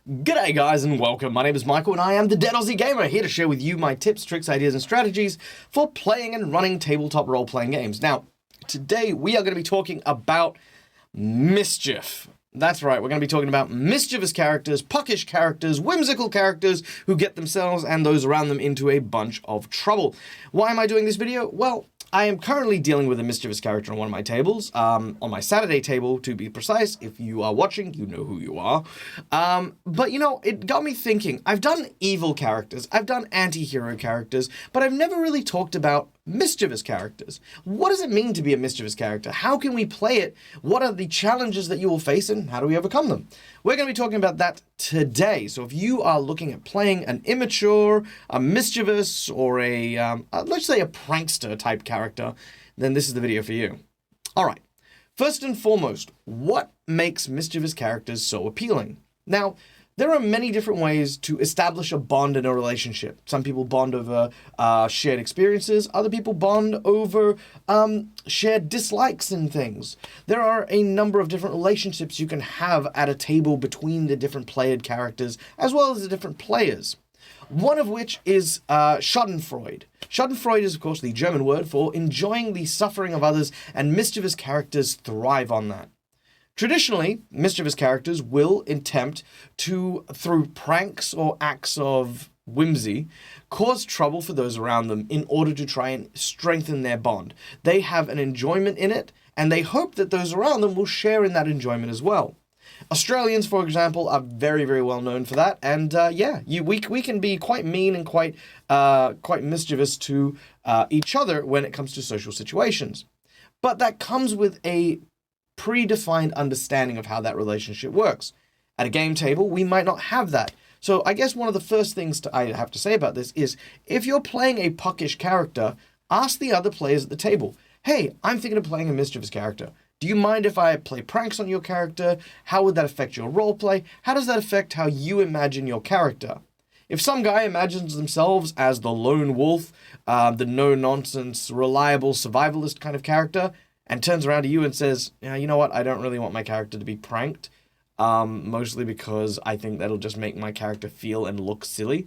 G'day guys and welcome, my name is Michael and I am the DeadAussieGamer, here to share with you my tips, tricks, ideas and strategies for playing and running tabletop role-playing games. Now, today we are going to be talking about Mischief. That's right, we're going to be talking about mischievous characters, puckish characters, whimsical characters who get themselves and those around them into a bunch of trouble. Why am I doing this video? Well, I am currently dealing with a mischievous character on one of my tables, on my Saturday table, to be precise. If you are watching, you know who you are. But you know, it got me thinking. I've done evil characters, I've done anti-hero characters, but I've never really talked about mischievous characters. What does it mean to be a mischievous character? How can we play it? What are the challenges that you will face and how do we overcome them? We're going to be talking about that today. So if you are looking at playing an immature, a mischievous, or a, let's say a prankster type character, then this is the video for you. All right. First and foremost, what makes mischievous characters so appealing? Now, there are many different ways to establish a bond in a relationship. Some people bond over shared experiences. Other people bond over shared dislikes and things. There are a number of different relationships you can have at a table between the different played characters, as well as the different players. One of which is Schadenfreude. Schadenfreude is, of course, the German word for enjoying the suffering of others, and mischievous characters thrive on that. Traditionally, mischievous characters will attempt to, through pranks or acts of whimsy, cause trouble for those around them in order to try and strengthen their bond. They have an enjoyment in it, and they hope that those around them will share in that enjoyment as well. Australians, for example, are very, very well known for that, and we can be quite mean and quite mischievous to each other when it comes to social situations. But that comes with a predefined understanding of how that relationship works. At a game table, we might not have that. So I guess one of the first things I have to say about this is, if you're playing a puckish character, ask the other players at the table, hey, I'm thinking of playing a mischievous character. Do you mind if I play pranks on your character? How would that affect your roleplay? How does that affect how you imagine your character? If some guy imagines themselves as the lone wolf, the no-nonsense, reliable survivalist kind of character, and turns around to you and says, yeah, you know what, I don't really want my character to be pranked, mostly because I think that'll just make my character feel and look silly,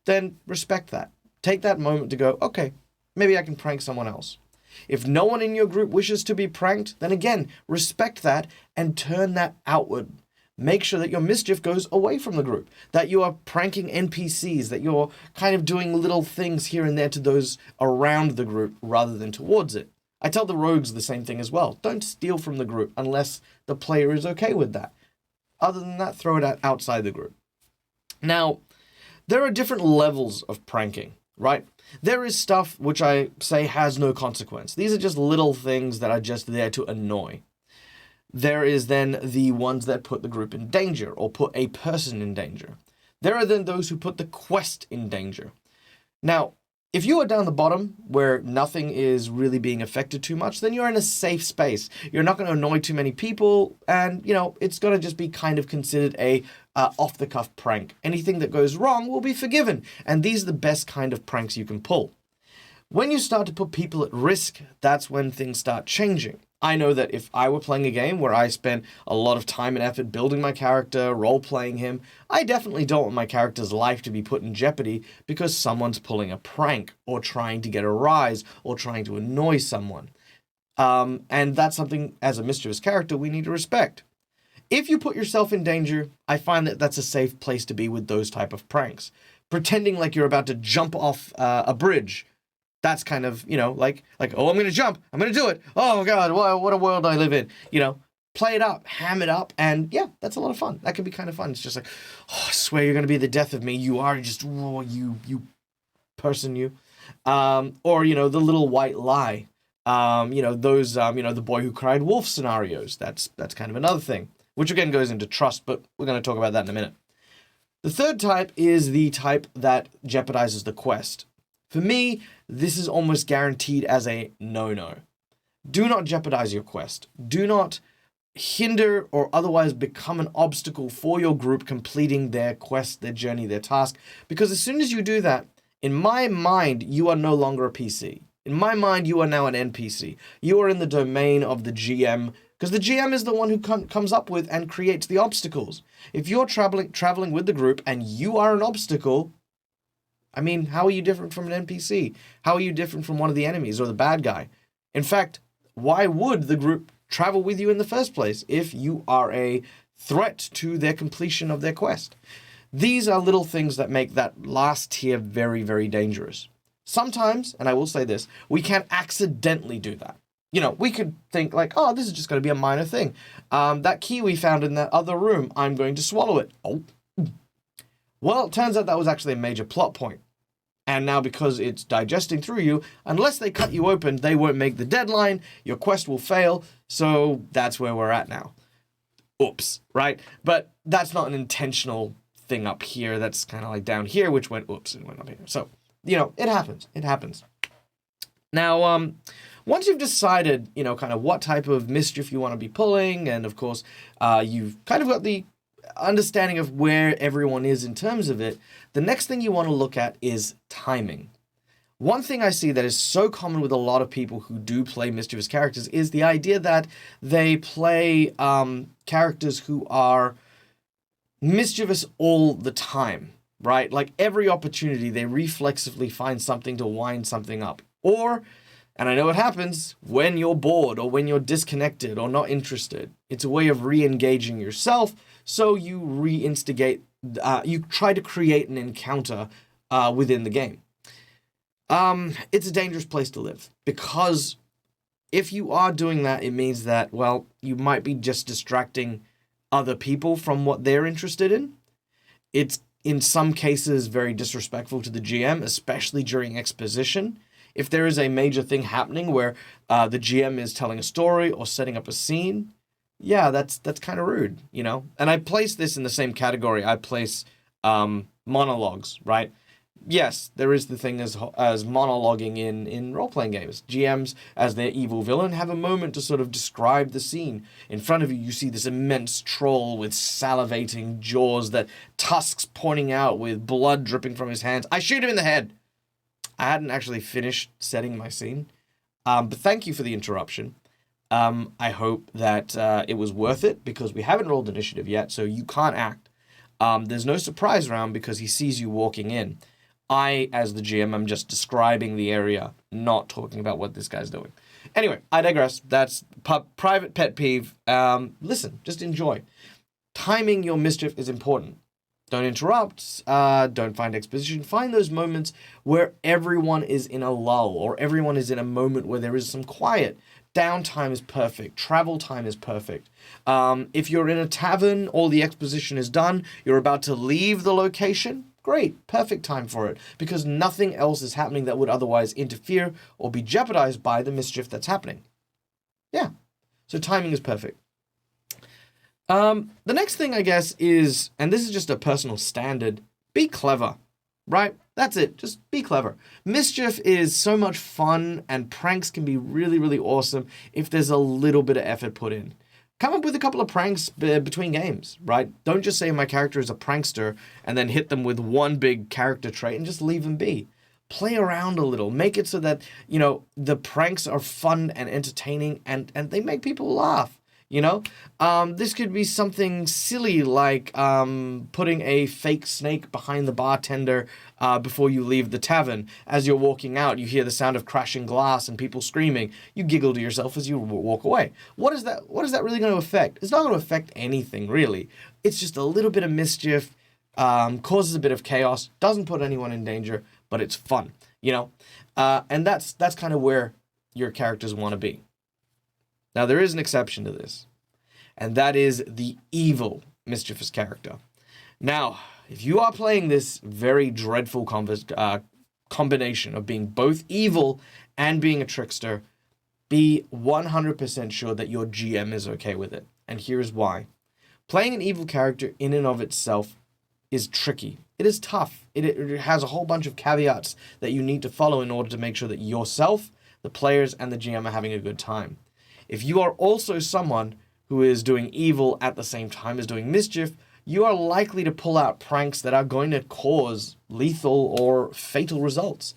then respect that. Take that moment to go, okay, maybe I can prank someone else. If no one in your group wishes to be pranked, then again, respect that and turn that outward. Make sure that your mischief goes away from the group, that you are pranking NPCs, that you're kind of doing little things here and there to those around the group rather than towards it. I tell the rogues the same thing as well. Don't steal from the group unless the player is okay with that. Other than that, throw it out outside the group. Now, there are different levels of pranking, right? There is stuff which I say has no consequence. These are just little things that are just there to annoy. There is then the ones that put the group in danger or put a person in danger. There are then those who put the quest in danger. Now, if you are down the bottom where nothing is really being affected too much, then you're in a safe space. You're not going to annoy too many people, and, you know, it's going to just be kind of considered a off-the-cuff prank. Anything that goes wrong will be forgiven, and these are the best kind of pranks you can pull. When you start to put people at risk, that's when things start changing. I know that if I were playing a game where I spent a lot of time and effort building my character, role-playing him, I definitely don't want my character's life to be put in jeopardy because someone's pulling a prank or trying to get a rise or trying to annoy someone. And that's something, as a mischievous character, we need to respect. If you put yourself in danger, I find that that's a safe place to be with those type of pranks. Pretending like you're about to jump off a bridge. That's kind of, you know, like, oh, I'm going to jump. I'm going to do it. Oh, God, what a world I live in. You know, play it up, ham it up, and yeah, that's a lot of fun. That can be kind of fun. It's just like, oh, I swear you're going to be the death of me. You are just, oh, you person, you. Or, you know, the little white lie. You know, those, you know, the boy who cried wolf scenarios. That's kind of another thing, which again goes into trust, but we're going to talk about that in a minute. The third type is the type that jeopardizes the quest. For me, this is almost guaranteed as a no-no. Do not jeopardize your quest. Do not hinder or otherwise become an obstacle for your group completing their quest, their journey, their task. Because as soon as you do that, in my mind, you are no longer a PC. In my mind, you are now an NPC. You are in the domain of the GM Because the GM is the one who comes up with and creates the obstacles. If you're traveling with the group and you are an obstacle, I mean, how are you different from an NPC? How are you different from one of the enemies or the bad guy? In fact, why would the group travel with you in the first place if you are a threat to their completion of their quest? These are little things that make that last tier very, very dangerous. Sometimes, and I will say this, we can accidentally do that. You know, we could think like, oh, this is just going to be a minor thing. That key we found in that other room, I'm going to swallow it. Oh. Well, it turns out that was actually a major plot point. And now because it's digesting through you, unless they cut you open, they won't make the deadline, your quest will fail, so that's where we're at now. Oops, right? But that's not an intentional thing up here, that's kind of like down here, which went oops and went up here. So, you know, it happens. It happens. Now, once you've decided, you know, kind of what type of mischief you want to be pulling, and of course, you've kind of got the understanding of where everyone is in terms of it, the next thing you want to look at is timing. One thing I see that is so common with a lot of people who do play mischievous characters is the idea that they play characters who are mischievous all the time, right? Like every opportunity, they reflexively find something to wind something up. Or, and I know it happens, when you're bored or when you're disconnected or not interested, it's a way of re-engaging yourself. So you reinstigate, you try to create an encounter within the game. It's a dangerous place to live because if you are doing that, it means that, well, you might be just distracting other people from what they're interested in. It's in some cases very disrespectful to the GM, especially during exposition. If there is a major thing happening where the GM is telling a story or setting up a scene, yeah, that's kind of rude, you know? And I place this in the same category. I place monologues, right? Yes, there is the thing as monologuing in role-playing games. GMs, as their evil villain, have a moment to sort of describe the scene. In front of you, you see this immense troll with salivating jaws, that tusks pointing out with blood dripping from his hands. I shoot him in the head. I hadn't actually finished setting my scene, but thank you for the interruption. I hope that it was worth it, because we haven't rolled initiative yet, so you can't act. There's no surprise round because he sees you walking in. I, as the GM, am just describing the area, not talking about what this guy's doing. Anyway, I digress. That's private pet peeve. Listen, just enjoy. Timing your mischief is important. Don't interrupt. Don't find exposition. Find those moments where everyone is in a lull, or everyone is in a moment where there is some quiet. Downtime is perfect. Travel time is perfect. If you're in a tavern, all the exposition is done, you're about to leave the location, great, perfect time for it, because nothing else is happening that would otherwise interfere or be jeopardized by the mischief that's happening. Yeah, so timing is perfect. The next thing, I guess, is, and this is just a personal standard, be clever, right? That's it. Just be clever. Mischief is so much fun, and pranks can be really, really awesome if there's a little bit of effort put in. Come up with a couple of pranks between games, right? Don't just say my character is a prankster and then hit them with one big character trait and just leave them be. Play around a little. Make it so that, you know, the pranks are fun and entertaining, and they make people laugh. You know, this could be something silly like putting a fake snake behind the bartender before you leave the tavern. As you're walking out, you hear the sound of crashing glass and people screaming. You giggle to yourself as you walk away. What is that really going to affect? It's not going to affect anything, really. It's just a little bit of mischief, causes a bit of chaos, doesn't put anyone in danger, but it's fun, you know? And that's kind of where your characters want to be. Now, there is an exception to this, and that is the evil mischievous character. Now, if you are playing this very dreadful combination of being both evil and being a trickster, be 100% sure that your GM is okay with it. And here's why. Playing an evil character in and of itself is tricky. It is tough. It has a whole bunch of caveats that you need to follow in order to make sure that yourself, the players, and the GM are having a good time. If you are also someone who is doing evil at the same time as doing mischief, you are likely to pull out pranks that are going to cause lethal or fatal results.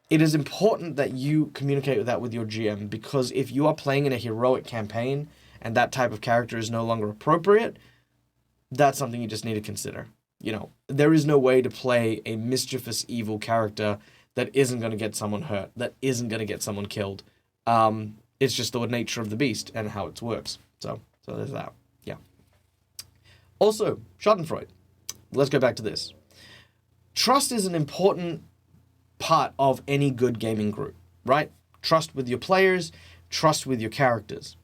It is important that you communicate with that with your GM, because if you are playing in a heroic campaign and that type of character is no longer appropriate, that's something you just need to consider. You know, there is no way to play a mischievous evil character that isn't going to get someone hurt, that isn't going to get someone killed. It's just the nature of the beast and how it works. So there's that. Yeah. Also, Schadenfreude. Let's go back to this. Trust is an important part of any good gaming group, right? Trust with your players, trust with your characters.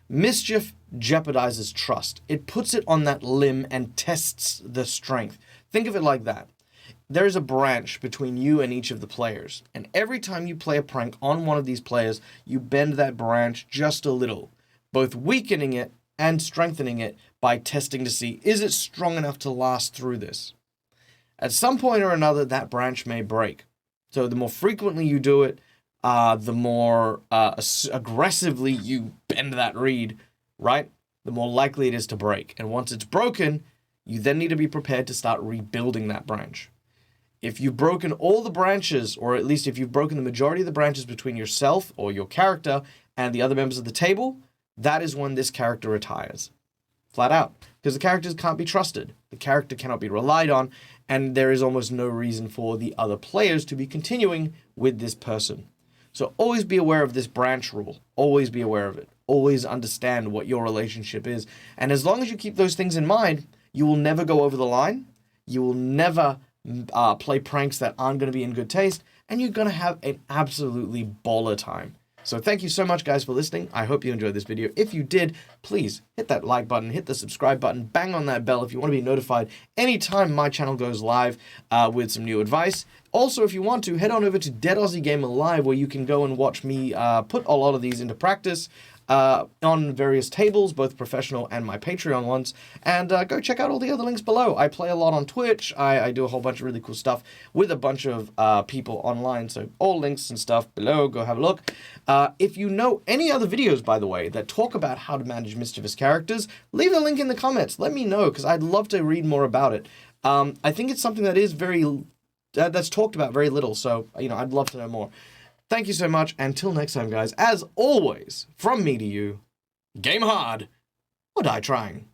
Mischief jeopardizes trust. It puts it on that limb and tests the strength. Think of it like that. There is a branch between you and each of the players, and every time you play a prank on one of these players, you bend that branch just a little, both weakening it and strengthening it by testing to see, is it strong enough to last through this? At some point or another, that branch may break. So the more frequently you do it, the more aggressively you bend that reed, right? The more likely it is to break. And once it's broken, you then need to be prepared to start rebuilding that branch. If you've broken all the branches, or at least if you've broken the majority of the branches between yourself or your character and the other members of the table, that is when this character retires. Flat out. Because the characters can't be trusted. The character cannot be relied on, and there is almost no reason for the other players to be continuing with this person. So always be aware of this branch rule. Always be aware of it. Always understand what your relationship is. And as long as you keep those things in mind, you will never go over the line. You will never play pranks that aren't going to be in good taste, and you're going to have an absolutely baller time. So thank you so much, guys, for listening. I hope you enjoyed this video. If you did, please hit that like button, hit the subscribe button, bang on that bell if you want to be notified anytime my channel goes live with some new advice. Also, if you want to, head on over to DeadAussieGamer Live, where you can go and watch me put a lot of these into practice on various tables, both professional and my Patreon ones, and go check out all the other links below. I play a lot on Twitch. I do a whole bunch of really cool stuff with a bunch of people online, so all links and stuff below. Go have a look. If you know any other videos, by the way, that talk about how to manage mischievous characters, leave the link in the comments. Let me know, because I'd love to read more about it. I think it's something that is that's talked about very little, so I'd love to know more. Thank you so much. Until next time, guys, as always, from me to you, game hard or die trying.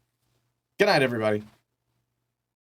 Good night, everybody.